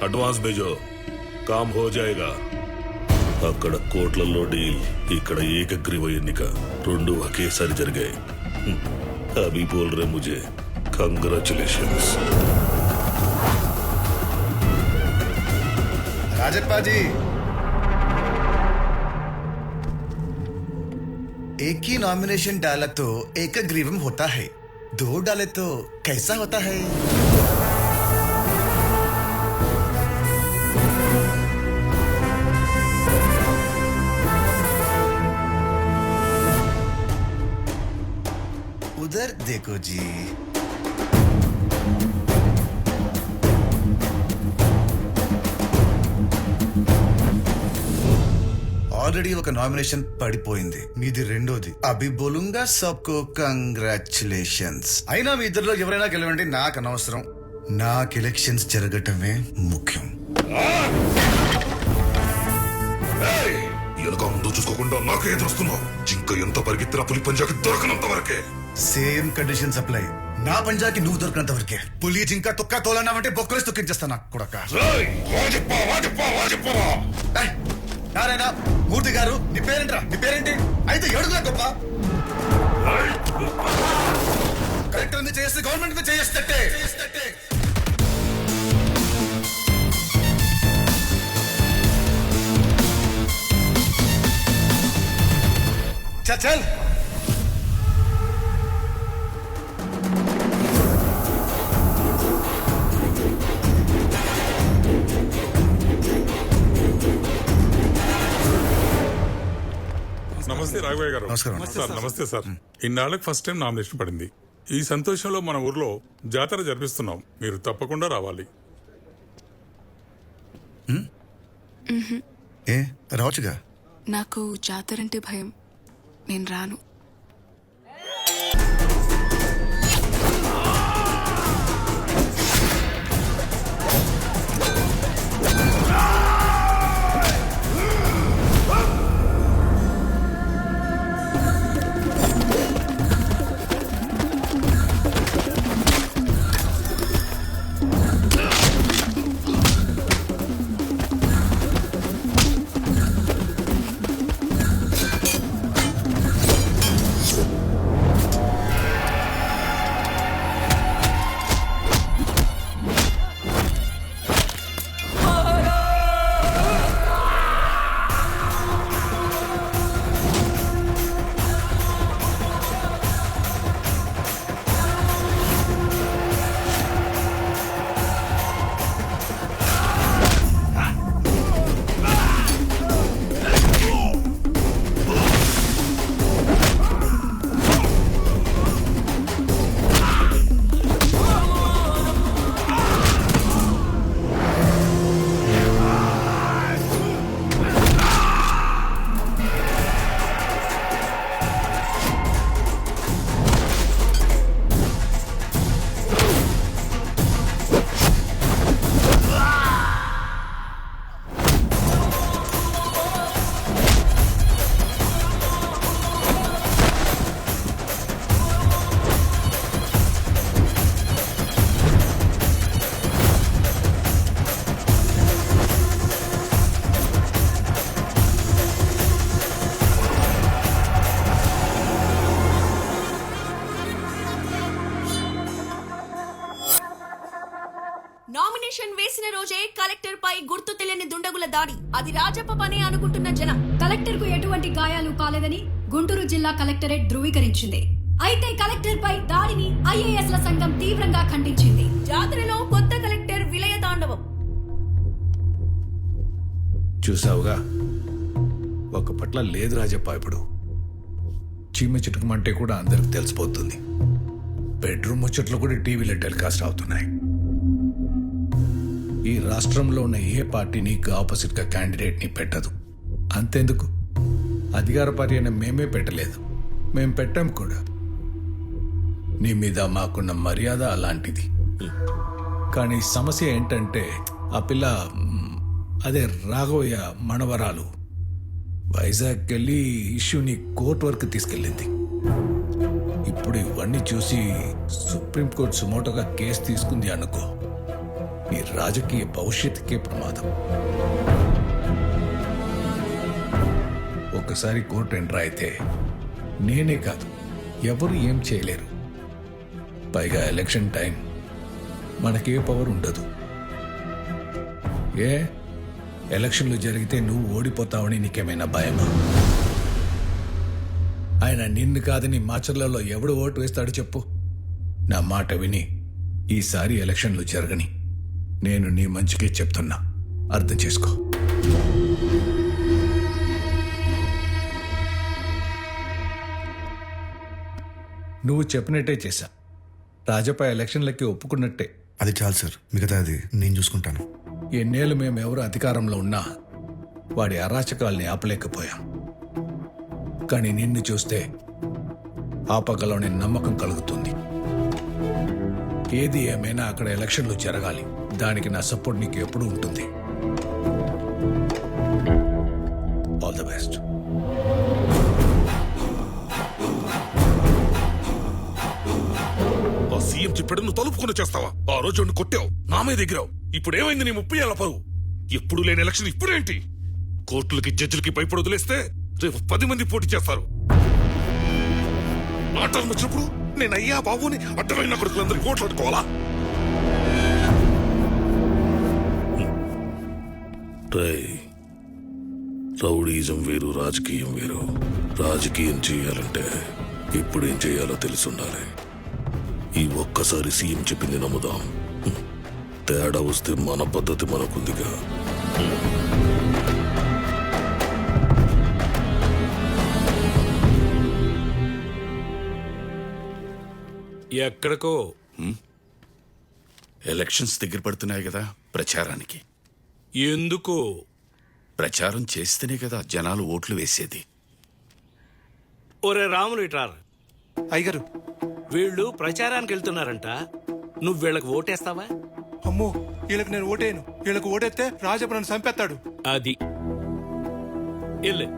Advance भेजो काम हो जाएगा అక్కడ కోట్లలో డీల్ ఇక్కడ ఏకగ్రీవ ఎన్నిక రెండు ఒకేసారి జరిగాయి అభి బోల్ రే ముझे కంగ్రాచులేషన్స్ राजप्पा जी एक ही नॉमिनेशन डाला तो एकग्रीवम होता है, दो डाले तो कैसा होता है? उधर देखो जी। ఆల్రెడీ ఒక నామినేషన్ పడిపోయింది, మీది రెండోది. అభి బోలుంగా సబ్కో కంగ్రాచులేషన్స్. అయినా మీ ఇద్దరిలో ఎవరైనా గెలవండి, నాకు అనవసరం. నాకు ఎలక్షన్స్ జరగటమే ముఖ్యం. వెనక ముందు చూసుకోకుండా నాకే ఎదురొస్తున్నావు. జింక ఎంత పరిగెత్తినా పులి పంజాకి దొరకనంత వరకే. Same conditions apply. నా పంజాకి నువ్వు దొరికినంత వరకే. పులి జింక తొక్క తోలన్నావంటే బొక్కలేసి తొక్కించేస్తా నాకు కూడా. నారాయణ మూర్తి గారు, నీ పేరేంట్రా? నీ పేరేంటి? అయితే ఏడుగులా గొప్ప. కలెక్టర్ మీద చేస్తే గవర్నమెంట్ మీద చేస్తట్టే. చల్ నమస్తే రాఘవయ్య గారు. నమస్కారం. నమస్తే సార్. ఇన్నాళ్ళకి ఫస్ట్ టైం నామినేషన్ పడింది. ఈ సంతోషంలో మన ఊర్లో జాతర జరిపిస్తున్నాం, మీరు తప్పకుండా రావాలి. ఏ రావచ్చుగా. నాకు జాతర అంటే భయం, నేను రాను. నామినేషన్ వేసిన రోజే కలెక్టర్ పై గుర్తు తెలియని దుండగుల దాడి. అది రాజప్ప పనే అనుకుంటున్న జనం. కలెక్టర్ కు ఎటువంటి గాయాలు కాలేదని గుంటూరు జిల్లా కలెక్టరేట్ ధృవీకరించింది. అయితే కలెక్టర్ పై దాడిని ఐఏఎస్ ల సంఘం తీవ్రంగా ఖండించింది. జాతరలో కొత్త కలెక్టర్ విలయ తాండవం. చూసావుగా, ఒక పట్ల లేదు రాజప్ప. ఇప్పుడు చీమ చిటుకమంటే కూడా అందరికి తెలిసిపోతుంది. బెడ్రూమ్ ముచ్చట్లు కూడా టీవీలో టెలికాస్ట్ అవుతున్నాయి. ఈ రాష్ట్రంలో ఉన్న ఏ పార్టీ నీకు ఆపోజిట్ గా క్యాండిడేట్ ని పెట్టదు. అంతెందుకు, అధికార పార్టీ అయినా మేమే పెట్టలేదు, మేం పెట్టాం కూడా. నీ మీద మాకున్న మర్యాద అలాంటిది. కానీ సమస్య ఏంటంటే, ఆ పిల్ల అదే రాఘవయ్య మనవరాలు వైజాగ్ వెళ్ళి ఇష్యూని కోర్టు వరకు తీసుకెళ్ళింది. ఇప్పుడు ఇవన్నీ చూసి సుప్రీంకోర్టు సుమోటోగా కేసు తీసుకుంది అనుకో, నీ రాజకీయ భవిష్యత్తుకే ప్రమాదం. ఒక్కసారి కోర్టు ఎంటర్ అయితే నేనే కాదు ఎవరు ఏం చేయలేరు. పైగా ఎలక్షన్ టైం, మనకే పవర్ ఉండదు. ఏ ఎలక్షన్లు జరిగితే నువ్వు ఓడిపోతావని నీకేమైనా భయమా? ఆయన నిన్ను కాదని మాచర్లలో ఎవడు ఓటు వేస్తాడు చెప్పు? నా మాట విని ఈసారి ఎలక్షన్లు జరగని. నేను నీ మంచికే చెప్తున్నా, అర్థం చేసుకో. నువ్వు చెప్పినట్టే చేశా. రాజపై ఎలక్షన్లకి ఒప్పుకున్నట్టే. అది చాలు సార్, మిగతాది నేను చూసుకుంటాను. ఎన్నేళ్ళు మేమెవరు అధికారంలో ఉన్నా వాడి అరాచకాల్ని ఆపలేకపోయాం. కానీ నిన్ను చూస్తే ఆపగలవని నమ్మకం కలుగుతుంది. ఏది ఏమైనా అక్కడ ఎలక్షన్లు జరగాలి. దానికి నా సపోర్ట్ నీకు ఎప్పుడూ ఉంటుంది. All the best. ఆ సీఎం చెప్పాడు నువ్వు తలుపుకొని చేస్తావా? ఆ రోజు నువ్వు కొట్టావు, నా మీద ఎగిరావు. ఇప్పుడు ఏమైంది నీ 30 ఏళ్ల పరువు? ఎప్పుడు లేని ఎలక్షన్ ఇప్పుడేంటి? కోర్టులకి జడ్జిలకి భయపడి వదిలేస్తే రేపు 10 మంది పోటీ చేస్తారు. నా టర్మ్ వచ్చినప్పుడు నేను అయ్యా బాబుని అడ్డమైన కొడుకులందరికీ ఓట్లు అట్టుకోవాలా? రౌడీజం వేరు, రాజకీయం వేరు. రాజకీయం చేయాలంటే ఇప్పుడు ఏం చేయాలో తెలుసుండాలి. ఈ ఒక్కసారి సీఎం చెప్పింది నమ్ముదాం. తేడా వస్తే మన పద్ధతి మనకుందిగా. ఎక్కడికో ఎలక్షన్స్ దగ్గర పడుతున్నాయి కదా, ప్రచారానికి. ఎందుకో? ప్రచారం చేస్తేనే కదా జనాలు ఓట్లు వేసేది. ఒరే రాములు ఇటార్, అయ్యగారు, వీళ్ళు ప్రచారానికి వెళ్తున్నారంట. నువ్వు వీళ్ళకి ఓటేస్తావా? అమ్మో, వీళ్ళకి నేను ఓటేయను. వీళ్ళకి ఓటేస్తే రాజప్ప నన్ను చంపేస్తాడు. అది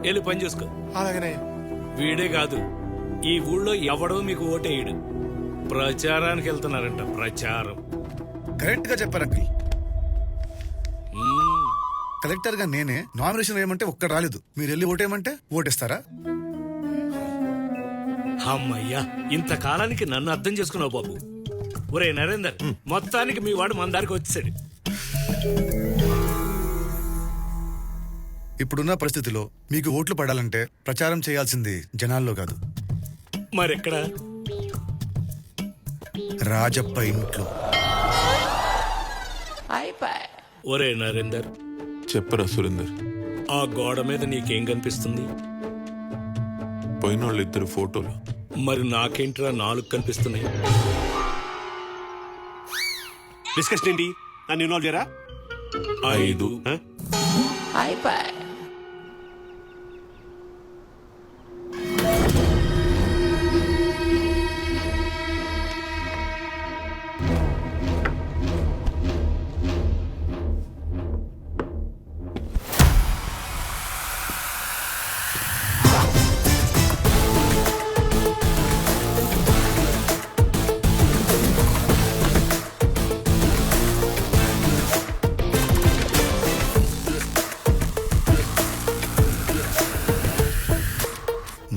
వెళ్ళి పని చేసుకో. అలాగనే. వీడే కాదు, ఈ ఊళ్ళో ఎవడో మీకు ఓటేయడు. ప్రచారానికి వెళ్తున్నారంట, ప్రచారం. కరెక్ట్ గా చెప్పారు అంకుల్. కలెక్టర్ గా నేనే నామినేషన్ వేయమంటే ఒక్కడు రాలేదు. మీరు వెళ్ళి ఓటేయమంటే ఓటేస్తారా? అమ్మయ్యా, ఇంతకాలానికి నన్ను అర్థం చేసుకున్నావు బాబు. ఒరే నరేందర్, మొత్తానికి మీ వాడు మన దారికి వచ్చేసాడు. ఇప్పుడున్న పరిస్థితిలో మీకు ఓట్లు పడాలంటే ప్రచారం చేయాల్సింది జనాల్లో కాదు, మరెక్కడ? రాజప్ప ఇంట్లో. ఒరే నరేందర్, చెప్పరా సురేందర్. ఆ గోడ మీద నీకేం కనిపిస్తుంది? పోయిన వాళ్ళు 2 ఫోటోలు. మరి నాకేంట్రా 4 కనిపిస్తున్నాయి? డిస్కషన్ ఏంటి? నన్ను ఇన్వాల్వ్ చేయరా? 5.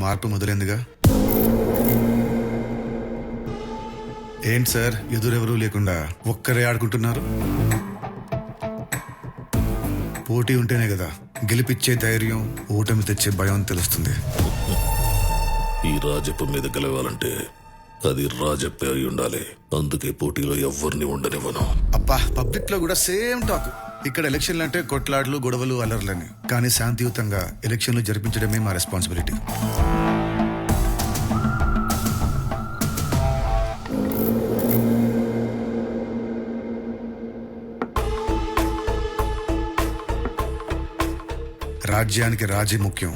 మార్పు మొదలైందిగా. ఏంటి సార్, ఎదురెవరూ లేకుండా ఒక్కరే ఆడుకుంటున్నారు? పోటీ ఉంటేనే కదా గెలిపిచ్చే ధైర్యం, ఓటమి తెచ్చే భయం తెలుస్తుంది. ఈ రాజప్ప మీద గెలవాలంటే అది రాజప్పే అయి ఉండాలి. అందుకే పోటీలో ఎవరిని ఉండనివ్వను. అబ్బా, పబ్లిక్ లో కూడా సేమ్ టాక్. ఇక్కడ ఎలక్షన్లు అంటే కొట్లాటలు, గొడవలు, అల్లర్లని. కానీ శాంతియుతంగా ఎలక్షన్లు జరిపించడమే మా రెస్పాన్సిబిలిటీ. రాజ్యానికి రాజీ ముఖ్యం,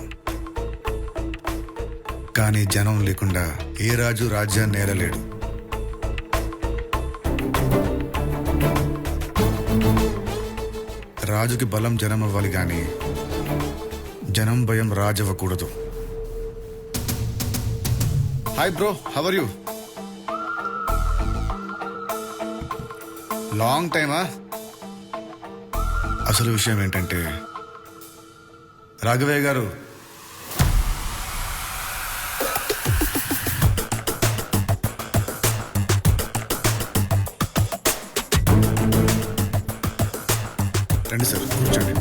కానీ జనం లేకుండా ఏ రాజు రాజ్యాన్ని ఏలలేడు. రాజుకి బలం జనం అవ్వాలి, కానీ జనం భయం రాజు అవ్వకూడదు. Hi bro, how are you? Long టైమా? అసలు విషయం ఏంటంటే రాఘవయ్య గారు రండి సార్ కూర్చోండి.